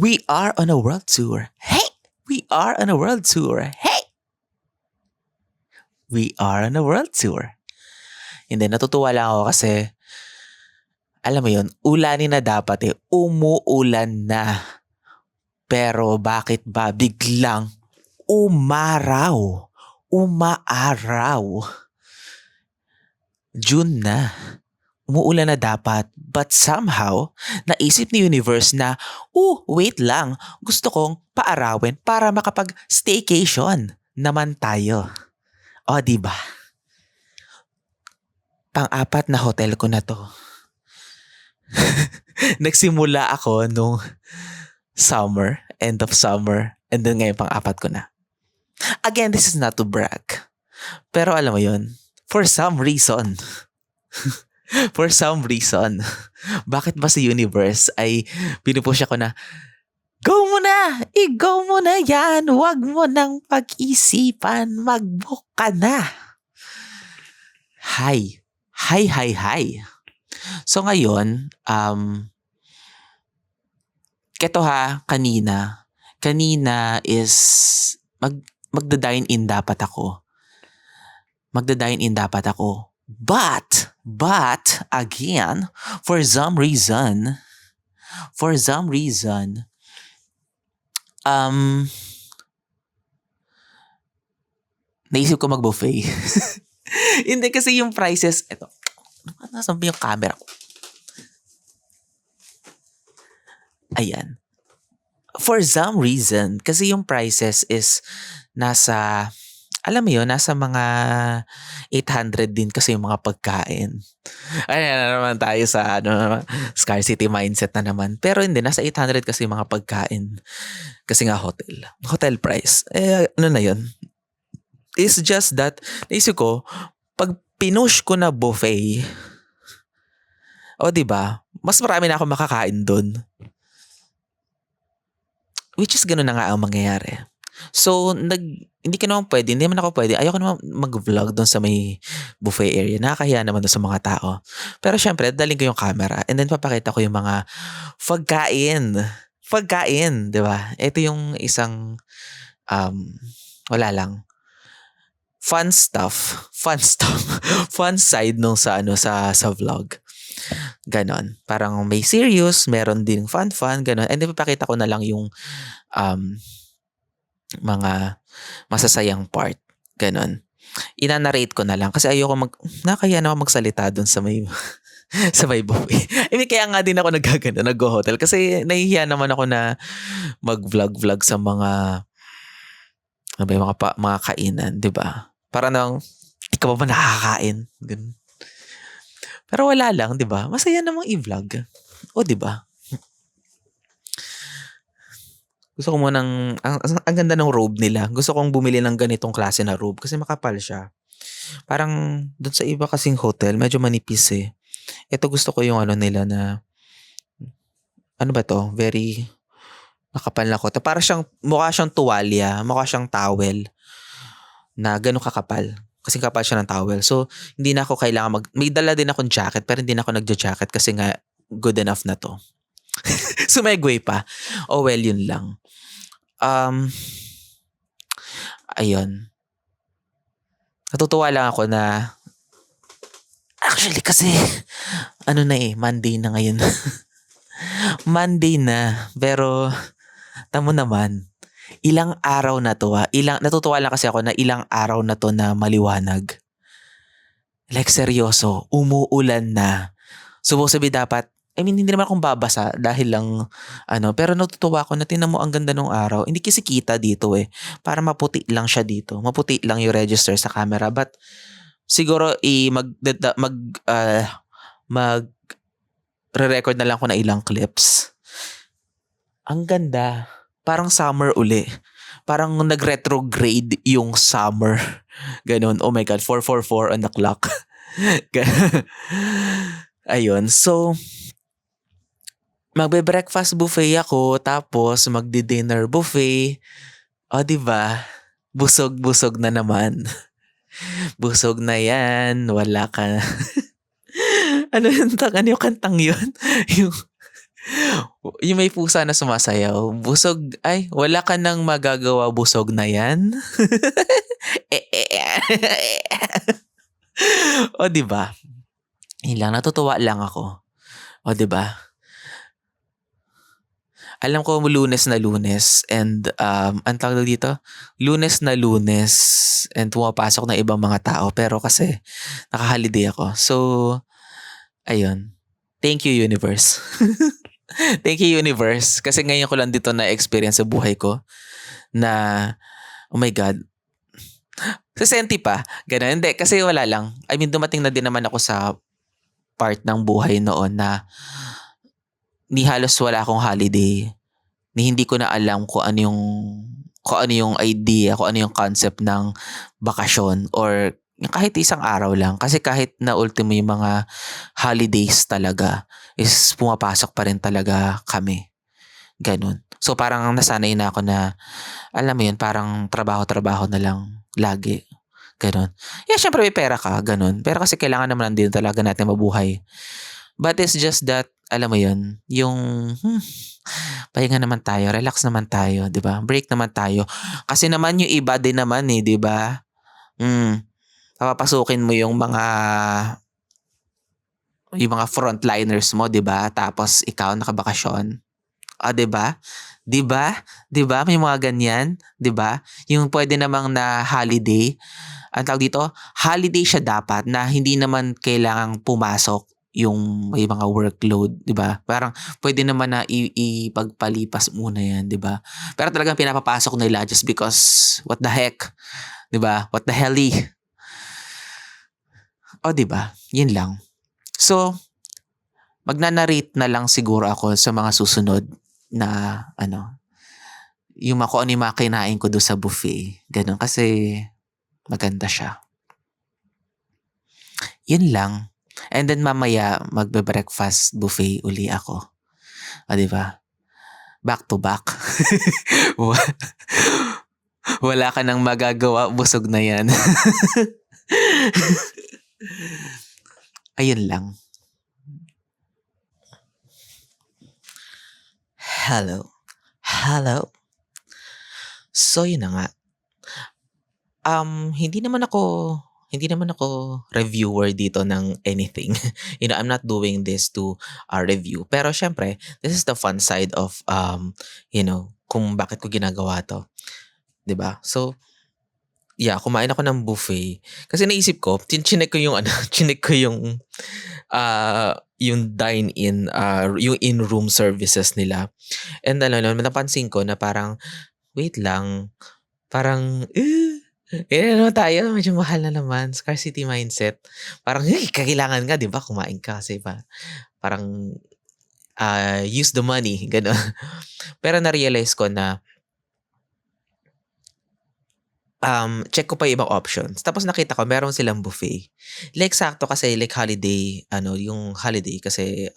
We are on a world tour. Hey! We are on a world tour. Hey! We are on a world tour. Hindi, natutuwa lang ako kasi, alam mo yun, ulanin na dapat umuulan na. Pero bakit ba biglang umaraw? Umaaraw. June na. Umuulan na dapat. But somehow, naisip ni universe na, wait lang. Gusto kong paarawin para makapag-staycation naman tayo. O, diba? Pang-apat na hotel ko na to. Nagsimula ako nung summer, end of summer, and then ngayon pang-apat ko na. Again, this is not to brag. Pero alam mo yun, for some reason, bakit ba sa universe ay pinupush ako na, go mo na! I-go mo na yan! Huwag mo nang pag-isipan! Mag-book ka na! Hi! So ngayon, keto ha, kanina is magda-dine-in dapat ako. But again, for some reason, naisip ko mag-buffet. Hindi kasi yung prices, eto, nasan ba yung camera ko? Ayan. For some reason, kasi yung prices is nasa, alam mo yun, nasa mga 800 din kasi yung mga pagkain. Ayan na naman tayo sa scarcity mindset na naman. Pero hindi, nasa 800 kasi yung mga pagkain. Kasi nga hotel price. Ano na yun? It's just that, naisip ko, pag pinush ko na buffet, diba, mas marami na ako makakain dun. Which is gano'n na nga ang mangyayari. So, hindi naman ako pwede. Ayoko naman mag-vlog doon sa may buffet area. Nakakahiya naman doon sa mga tao. Pero syempre, daling ko yung camera and then papakita ko yung mga pagkain, di ba? Ito yung isang, wala lang. Fun side nung sa vlog. Ganon. Parang may serious, meron din fun, ganon. And then papakita ko na lang yung mga masasayang part. Ganon. Ina-narrate ko na lang kasi ayoko nakaya na ako magsalita dun sa may sa may buffet. I mean, kaya nga din ako nag-hotel kasi nahihiya naman ako na mag-vlog sa mga mga kainan, di ba? Para nang di ka ba nakakain? Ganun. Pero wala lang, di ba? Masaya namang i-vlog. O, di ba? Gusto ko ang ganda ng robe nila. Gusto kong bumili ng ganitong klase na robe kasi makapal siya. Parang doon sa iba kasing hotel, medyo manipis eh. Ito gusto ko yung nila na, ano ba to? Very makapal na kota. Mukha siyang tuwalya, mukha siyang towel na ganun kakapal. Kasi kapal siya ng towel. So, hindi na ako kailangan may dala din akong jacket pero hindi na ako nagja-jacket kasi nga good enough na to. Sumegway pa. Oh well, yun lang. Ayun. Natutuwa lang ako na actually kasi Monday na ngayon. Monday na. Pero tamo naman. Ilang araw na to natutuwa lang kasi ako na ilang araw na to na maliwanag. Like seryoso, umuulan na. Subusabi dapat, hindi naman akong babasa dahil lang, pero natutuwa ako na tingnan mo ang ganda ng araw. Hindi kasi kita dito Para maputi lang siya dito. Maputi lang yung register sa camera. But siguro re-record na lang ko na ilang clips. Ang ganda. Parang summer uli. Parang nag-retrograde yung summer. Ganon. Oh my God, 4:44 on the clock. Ayun. So, magbe-breakfast buffet ako, tapos magdi-dinner buffet. O, diba? Busog-busog na naman. Busog na yan. Wala ka. Ano yung kantang yun? Yung may pusa na sumasayaw. Busog, ay, wala ka nang magagawa, busog na yan. O, di ba? Yun lang, natutuwa lang ako. O, di ba? Alam ko Lunes na Lunes and ang tawag dito, Lunes na Lunes and pumapasok na ibang mga tao pero kasi naka-holiday ako. So, ayun. Thank you, Universe. Thank you, Universe. Kasi ngayon ko lang dito na-experience sa buhay ko na, oh my God, sa senti pa, gano'n. Hindi, kasi wala lang. I mean, dumating na din naman ako sa part ng buhay noon na ni halos wala akong holiday. Ni hindi ko na alam kung ano yung idea, kung ano yung concept ng bakasyon or kahit isang araw lang. Kasi kahit na ultimo yung mga holidays talaga is pumapasok pa rin talaga kami. Ganun. So parang nasanay na ako na, alam mo yun, parang trabaho-trabaho na lang lagi. Ganun. Yeah, syempre may pera ka, ganun. Pero kasi kailangan naman din talaga natin mabuhay. But it's just that, alam mo yun, yung pahinga naman tayo, relax naman tayo, 'di ba? Break naman tayo. Kasi naman yung iba din naman 'di ba? Papapasukin mo yung mga frontliners mo, 'di ba? Tapos ikaw nakabakasyon. 'Di ba? 'Di ba? 'Di ba? May mga ganyan, 'di ba? Yung pwede namang na holiday, ang tawag dito, holiday siya dapat na hindi naman kailangang pumasok yung may mga workload, 'di ba? Parang pwede naman na ipagpalipas muna 'yan, 'di ba? Pero talagang pinapapasok nila just because what the heck, 'di ba? What the helly? 'Di ba? 'Yun lang. So, magnanarrate na lang siguro ako sa mga susunod na yung kung ano yung mga kinain ko doon sa buffet. Ganun kasi maganda siya. Yun lang. And then mamaya magbe-breakfast buffet uli ako. Di ba? Back to back. Wala ka nang magagawa, busog na yan. Ayun lang. Hello. So yun na nga. Hindi naman ako reviewer dito ng anything. I'm not doing this to review. Pero syempre, this is the fun side of kung bakit ko ginagawa to. 'Di ba? So, yeah, kumain ako ng buffet. Kasi naisip ko, chinek ko yung chinek ko yung dine-in, yung in-room services nila. And napansin ko na parang, wait lang, parang, naman tayo, medyo mahal na naman. Scarcity mindset. Parang, kailangan nga, di ba? Kumain ka kasi parang, use the money. Gano'n. Pero na-realize ko na, check ko pa yung ibang options. Tapos nakita ko, meron silang buffet. Like, sakto kasi, like holiday, yung holiday kasi,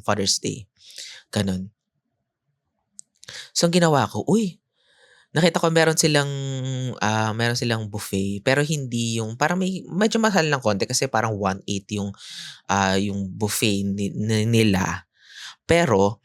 Father's Day. Ganon. So, ang ginawa ko, nakita ko meron silang buffet pero hindi yung parang medyo mahal ng konti kasi parang 1.8 yung buffet nila. Pero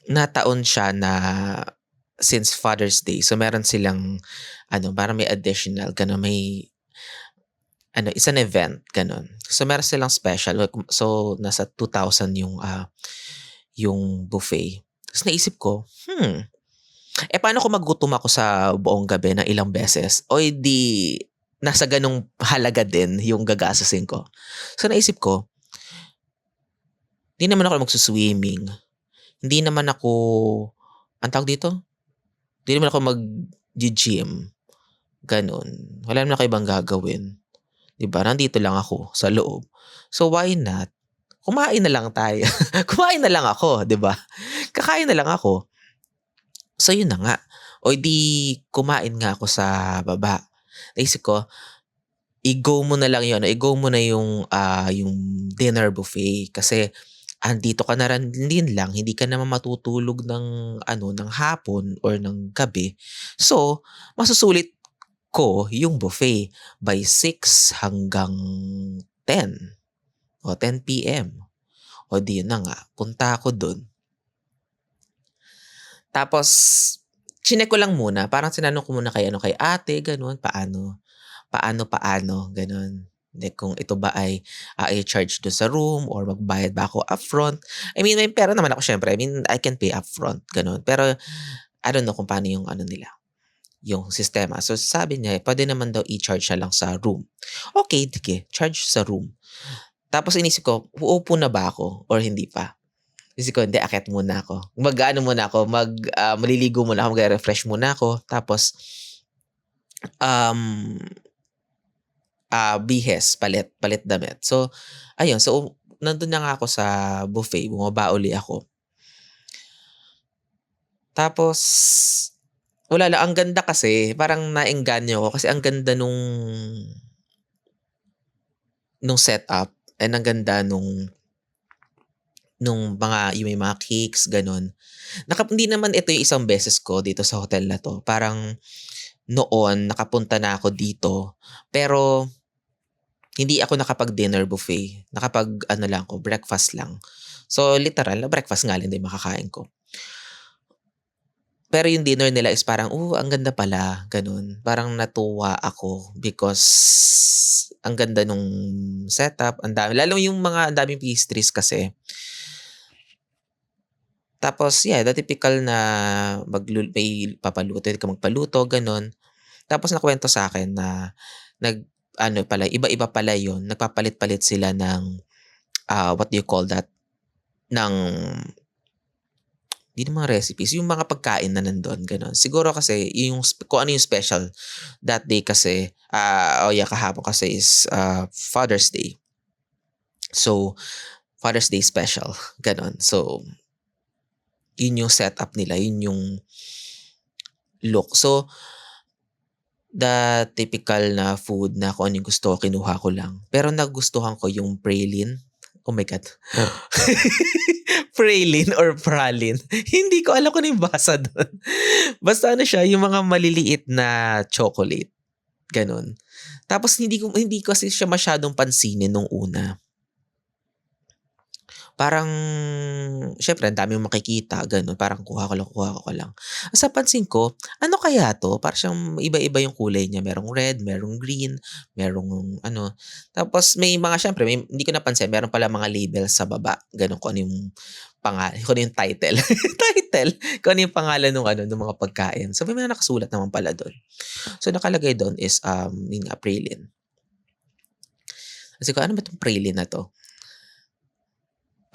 nataon siya na since Father's Day. So meron silang parang may additional may it's an event ganon. So meron silang special. So nasa 2,000 yung buffet. Tapos naisip ko, paano kung magutom ako sa buong gabi ng ilang beses? O di nasa ganung halaga din yung gagastusin ko. So naisip ko, hindi naman ako magsuswimming. Hindi naman ako, ang tawag dito? Hindi naman ako mag-gym. Ganon. Wala naman ako ibang gagawin. Diba? Nandito lang ako sa loob. So why not? Kumain na lang tayo. Kumain na lang ako, diba? Kakain na lang ako. So yun na nga. O di kumain nga ako sa baba. Naisip ko, i-go mo na lang yun. I-go mo na yung dinner buffet. Kasi andito ka na rin din lang. Hindi ka naman matutulog ng hapon or ng gabi. So, masusulit ko yung buffet by 6 hanggang 10 o 10 p.m. O di na nga, punta ako dun. Tapos, chineck ko lang muna. Parang sinanong ko muna kay ate, gano'n. Paano, gano'n. Like, kung ito ba ay i-charge doon sa room or magbayad ba ako upfront. I mean, may pera naman ako syempre. I mean, I can pay upfront, gano'n. Pero, I don't know kung paano yung ano nila, yung sistema. So, sabi niya, pwede naman daw i-charge na lang sa room. Okay, sige, charge sa room. Tapos inisip ko, uupo na ba ako or hindi pa? Isip ko, hindi, akyat muna ako. Mag-ano muna ako, maliligo muna ako, mag-refresh muna ako. Tapos, um, bihes, palit damit. So, ayun. So, nandun na nga ako sa buffet, bumaba uli ako. Tapos, wala lang, ang ganda kasi, parang naengganyo ako kasi ang ganda nung setup and ang ganda nung mga yung may mga cakes, gano'n. Hindi naman ito yung isang beses ko dito sa hotel na 'to. Parang noon nakapunta na ako dito, pero hindi ako nakapag-dinner buffet. Nakapag-ano lang ako, breakfast lang. So, literal na breakfast nga lang din makakain ko. Pero yung dinner nila is parang, ang ganda pala, gano'n. Parang natuwa ako because ang ganda nung setup, ang dami. Lalo yung ang daming pastries kasi. Tapos, yeah, the typical na may papaluto, ka magpaluto, gano'n. Tapos nakuwento sa akin na ano pala, iba-iba pala yun. Nagpapalit-palit sila ng, what do you call that? Ng Hindi naman recipes, yung mga pagkain na nandun, gano'n. Siguro kasi kung ano yung special that day kasi, kahapon kasi is, Father's Day. So, Father's Day special, gano'n. So, yun yung setup nila, yun yung look. So, the typical na food na kung ano yung gusto ko, kinuha ko lang. Pero nagustuhan ko yung praline. Oh my God. Praline or praline. Hindi ko alam kung ano yung basa doon. Basta ano siya, yung mga maliliit na chocolate. Ganon. Tapos hindi ko kasi siya masyadong pansinin nung una. Parang, syempre, ang dami mong makikita, gano'n. Parang kuha ko lang. Sa pansin ko, ano kaya 'to? Parang siyang iba-iba yung kulay niya. Merong red, merong green, merong ano. Tapos may mga syempre, hindi ko napansin, meron pala mga labels sa baba. Gano'n, kung ano yung kung ano yung title. Title, kung ano yung pangalan nung mga pagkain. So, may mga nakasulat naman pala do'n. So, nakalagay do'n is, yun nga, praline. Kasi ko, ano ba 'tong praline na 'to?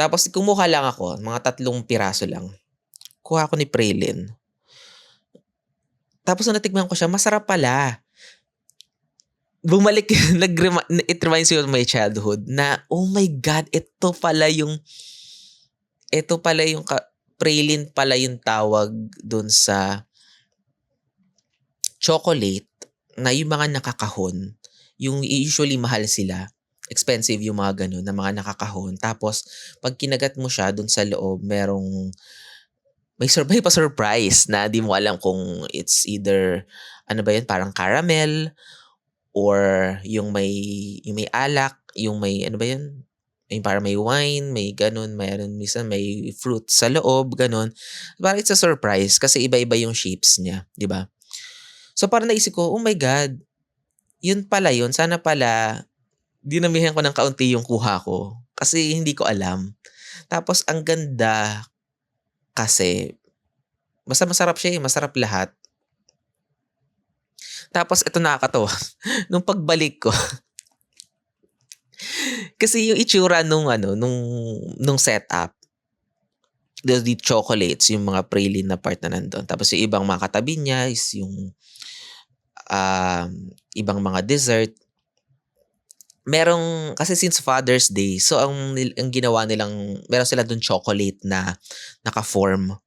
Tapos kumuha lang ako, mga 3 piraso lang. Kuha ako ni praline. Tapos nung natikman ko siya, masarap pala. Bumalik yun, it reminds me of my childhood na, oh my God, ito pala yung praline pala yung tawag dun sa chocolate na yung mga nakakahon, yung usually mahal sila. Expensive yung mga gano'n na mga nakakahon. Tapos, pag kinagat mo siya dun sa loob, may pa-surprise na di mo alam kung it's either, ano ba yun, parang caramel, or yung may alak, yung may, ano ba yun, parang may wine, may ganun, minsan may fruit sa loob, ganun. Parang it's a surprise kasi iba-iba yung shapes niya, di ba? So, parang naisip ko, oh my God, yun pala yun. Sana pala dinamihan ko ng kaunti yung kuha ko kasi hindi ko alam. Tapos ang ganda kasi basta masarap siya, masarap lahat. Tapos ito nakakatawa, nung pagbalik ko kasi yung itsura nung setup, the chocolates, yung mga praline na part na nandun. Tapos yung ibang mga katabi niya is yung ibang mga dessert. Kasi since Father's Day, so ang ginawa nilang, meron sila dun chocolate na naka-form.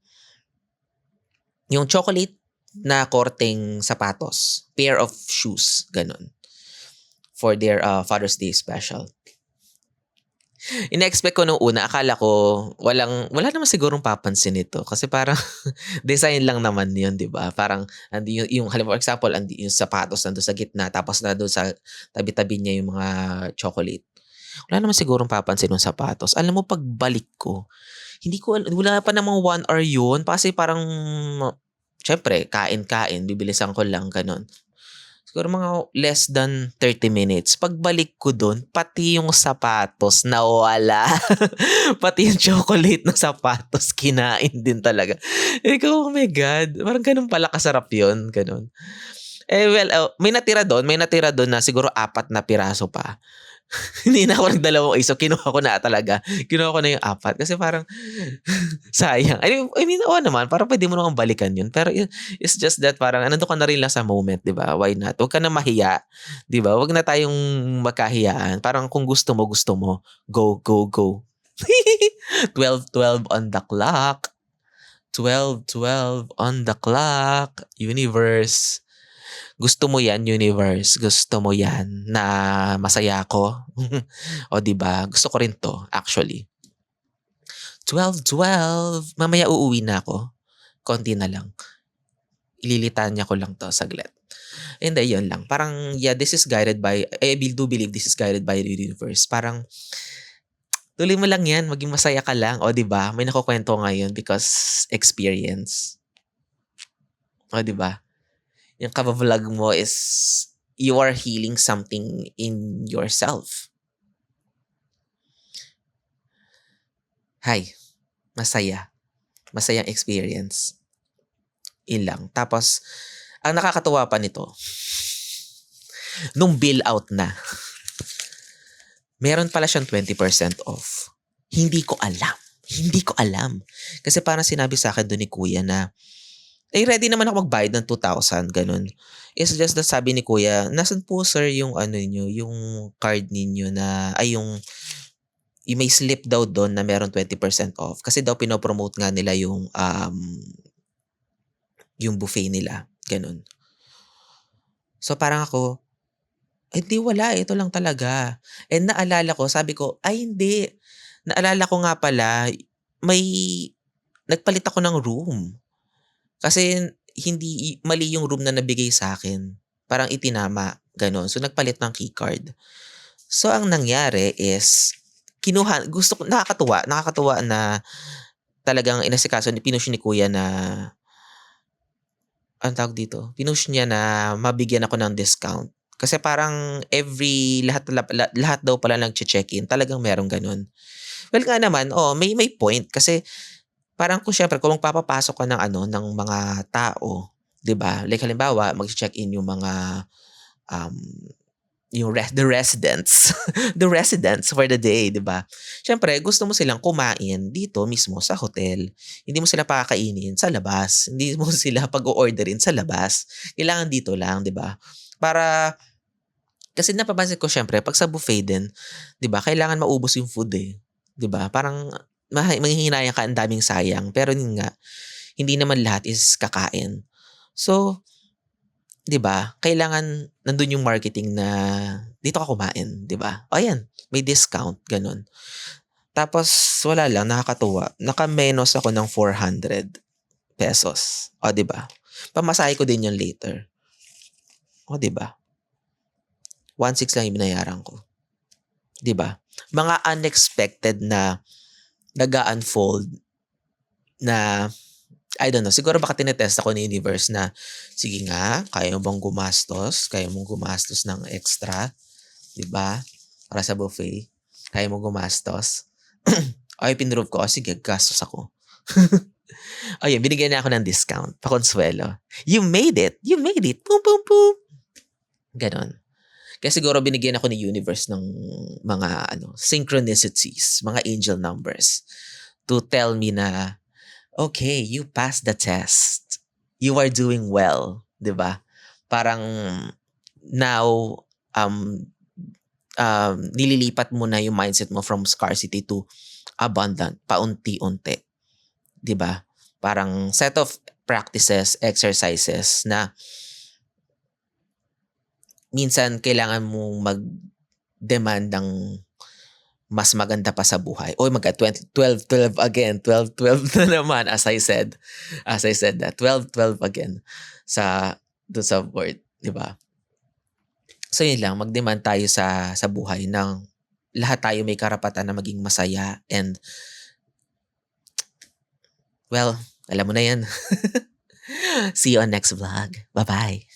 Yung chocolate na korteng sapatos, pair of shoes, ganun. For their Father's Day special. Ina-expect ko nung una, akala ko wala naman sigurong papansin nito kasi parang design lang naman 'yun, 'di ba? Parang yung halimbawa, for example, yung sapatos nando'n sa gitna tapos nando'n sa tabi-tabi niya yung mga chocolate. Wala naman sigurong papansin nung sapatos. Alam mo, pagbalik ko, Hindi ko wala pa namang 1 hour yun kasi parang syempre kain-kain, bibilisan ko lang gano'n. Siguro mga less than 30 minutes. Pagbalik ko dun, pati yung sapatos nawala. Pati yung chocolate na sapatos kinain din talaga. Oh my God, parang ganun pala kasarap yun, ganun. May natira dun na siguro 4 na piraso pa. Hindi na ako nagdalawang isa, kinuha ko na talaga. Kinuha ko na yung 4 kasi parang sayang. I mean, oo naman, parang pwede mo namang balikan yun. Pero it's just that parang nandun ka na rin lang sa moment, di ba? Why not? Huwag ka na mahiya, di ba? Huwag na tayong magkahiyaan. Parang kung gusto mo. Go, go, go. 12:12 on the clock. 12:12 on the clock. Universe. Gusto mo yan, universe. Gusto mo yan na masaya ako. O, di ba? Gusto ko rin to, actually. 12:12. Mamaya uuwi na ako. Konti na lang. Ililitanya ko lang to saglit. Hindi, yun lang. Parang, yeah, this is guided by, I do believe this is guided by the universe. Parang, tuloy mo lang yan. Maging masaya ka lang. O, di ba? May nakukwento ngayon because experience. O, di ba? Yung kabavlog mo is you are healing something in yourself. Hi. Masaya. Masayang experience. Ilang. Tapos, ang nakakatuwa pa nito, nung bill out na, meron pala siyang 20% off. Hindi ko alam. Kasi parang sinabi sa akin doon ni kuya na, ready naman ako magbayad ng 2,000, ganun. It's just that sabi ni kuya, nasan po sir yung yung card ninyo na, yung may slip daw doon na meron 20% off. Kasi daw pinopromote nga nila yung buffet nila. Ganun. So parang ako, di wala, ito lang talaga. And naalala ko, sabi ko, hindi. Naalala ko nga pala, nagpalit ako ng room. Kasi hindi, mali yung room na nabigay sa akin. Parang itinama, ganun. So nagpalit ng keycard. So ang nangyari is, nakakatuwa na talagang inasikaso, pinush ni kuya na, ang tawag dito, pinush niya na mabigyan ako ng discount. Kasi parang lahat daw pala nag-check-in, talagang merong ganun. Well nga naman, may point kasi parang kung magpapapasok ka ng mga tao, 'di ba? Like halimbawa, mag-check-in yung mga the residents, the residents for the day, 'di ba? Siyempre, gusto mo silang kumain dito mismo sa hotel. Hindi mo sila pakakainin sa labas. Hindi mo sila pag-o-orderin sa labas. Kailangan dito lang, 'di ba? Para kasi napapansin ko siyempre pag sa buffet din, 'di ba? Kailangan maubos yung food 'di ba? Parang manghihinayang ka, ang daming sayang. Pero yun nga, hindi naman lahat is kakain. So, 'di ba? Kailangan nandun yung marketing na dito ka kumain, 'di ba? O ayan, may discount, ganun. Tapos wala lang, nakakatuwa. Naka-menos ako ng 400 pesos. O 'di ba? Pamasahe ko din yun later. O 'di ba? 1,600 lang yung binayaran ko. 'Di ba? Mga unexpected na nag-unfold na I don't know, siguro baka tinetest ako ni universe na, sige nga, kaya mo bang gumastos? Kaya mong gumastos ng extra? 'Di ba? Para sa buffet. Kaya mo gumastos? Ay, pinrove ko, sige, gastos ako. Ayun, binigyan niya ako ng discount. Pakonsuelo. You made it! You made it! Boom, boom, boom! Ganon. Kaya siguro binigyan ako ni universe ng mga synchronicities, mga angel numbers to tell me na, okay, you passed the test. You are doing well, 'di ba? Parang now nililipat mo na yung mindset mo from scarcity to abundant paunti-unti, 'di ba? Parang set of practices, exercises na minsan kailangan mong mag-demand ng mas maganda pa sa buhay. Oy, 12-12 again. 12-12 na naman as I said that. 12-12 again doon sa word, 'di ba? So yun lang, mag-demand tayo sa buhay ng lahat tayo may karapatan na maging masaya and Well, alam mo na yan. See you on next vlog. Bye-bye.